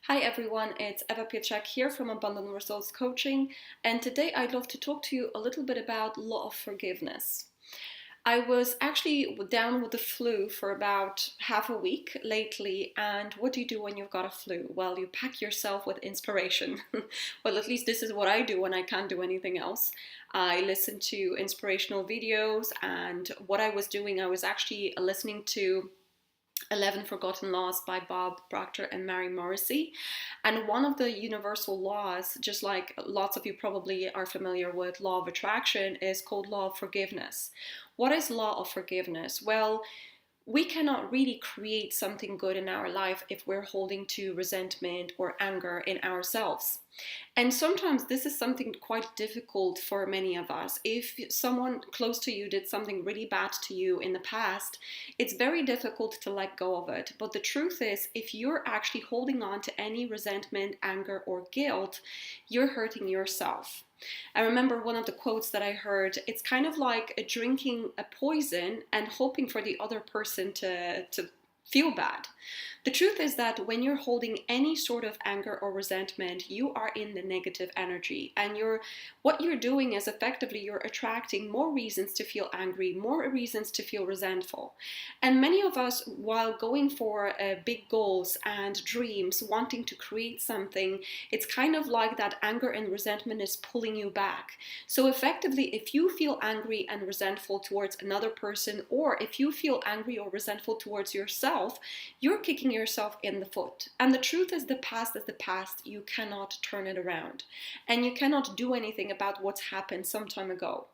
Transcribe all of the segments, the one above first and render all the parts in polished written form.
Hi everyone, it's Eva Pieczak here from Abundant Results Coaching, and today I'd love to talk to you a little bit about law of forgiveness. I was actually down with the flu for about half a week lately, and what do you do when you've got a flu? Well, you pack yourself with inspiration. Well, at least this is what I do when I can't do anything else. I listen to inspirational videos, and what I was doing, I was actually listening to 11 Forgotten Laws by Bob Proctor and Mary Morrissey. And one of the universal laws, just like lots of you probably are familiar with law of attraction, is called law of forgiveness. What is law of forgiveness? Well, we cannot really create something good in our life if we're holding to resentment or anger in ourselves. And sometimes this is something quite difficult for many of us. If someone close to you did something really bad to you in the past, it's very difficult to let go of it. But the truth is, if you're actually holding on to any resentment, anger, or guilt, you're hurting yourself. I remember one of the quotes that I heard, it's kind of like drinking a poison and hoping for the other person to feel bad. The truth is that when you're holding any sort of anger or resentment, you are in the negative energy, and what you're doing is effectively you're attracting more reasons to feel angry, more reasons to feel resentful. And many of us, while going for big goals and dreams, wanting to create something, it's kind of like that anger and resentment is pulling you back. So effectively, if you feel angry and resentful towards another person, or if you feel angry or resentful towards yourself, you're kicking yourself in the foot. And the truth is, the past is the past. You cannot turn it around, and you cannot do anything about what's happened some time ago.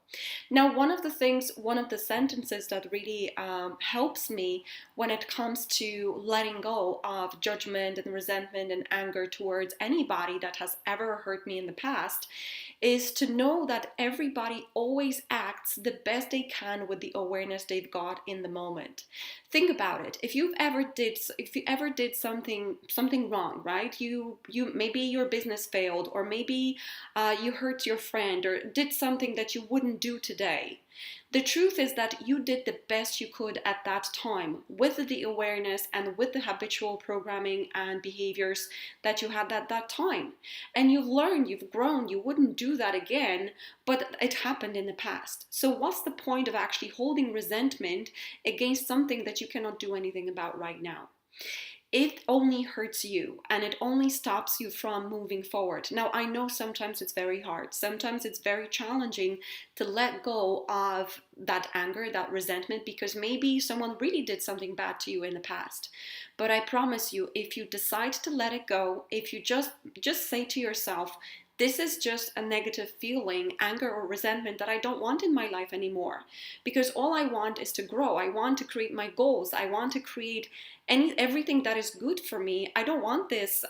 Now, one of the sentences that really helps me when it comes to letting go of judgment and resentment and anger towards anybody that has ever hurt me in the past is to know that everybody always acts the best they can with the awareness they've got in the moment. Think about it. If you ever did something wrong, right? You maybe your business failed, or maybe you hurt your friend, or did something that you wouldn't do today. The truth is that you did the best you could at that time with the awareness and with the habitual programming and behaviors that you had at that time. And you've learned, you've grown, you wouldn't do that again, but it happened in the past. So what's the point of actually holding resentment against something that you cannot do anything about right now? It only hurts you, and it only stops you from moving forward. Now, I know sometimes it's very hard. Sometimes it's very challenging to let go of that anger, that resentment, because maybe someone really did something bad to you in the past. But I promise you, if you decide to let it go, if you just say to yourself, this is just a negative feeling, anger or resentment that I don't want in my life anymore. Because all I want is to grow. I want to create my goals. I want to create everything that is good for me. I don't want this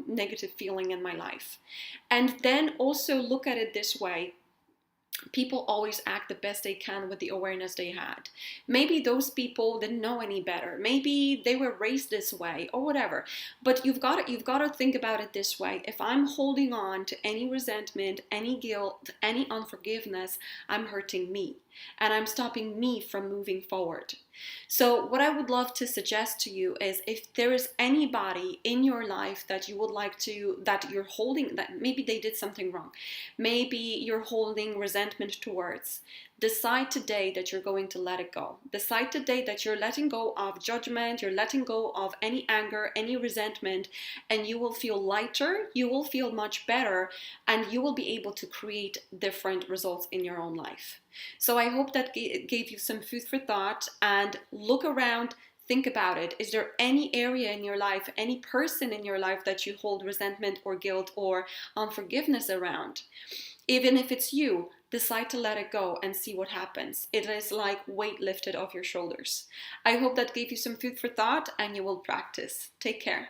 negative feeling in my life. And then also look at it this way. People always act the best they can with the awareness they had. Maybe those people didn't know any better. Maybe they were raised this way or whatever. But you've got to think about it this way. If I'm holding on to any resentment, any guilt, any unforgiveness, I'm hurting me, and I'm stopping me from moving forward. So what I would love to suggest to you is, if there is anybody in your life that you would like to, that you're holding, that maybe they did something wrong, maybe you're holding resentment towards, decide today that you're going to let it go. Decide today that you're letting go of judgment, you're letting go of any anger, any resentment, and you will feel lighter, you will feel much better, and you will be able to create different results in your own life. So I hope that gave you some food for thought, and look around. Think about it. Is there any area in your life, any person in your life that you hold resentment or guilt or unforgiveness around? Even if it's you, decide to let it go and see what happens. It is like weight lifted off your shoulders. I hope that gave you some food for thought, and you will practice. Take care.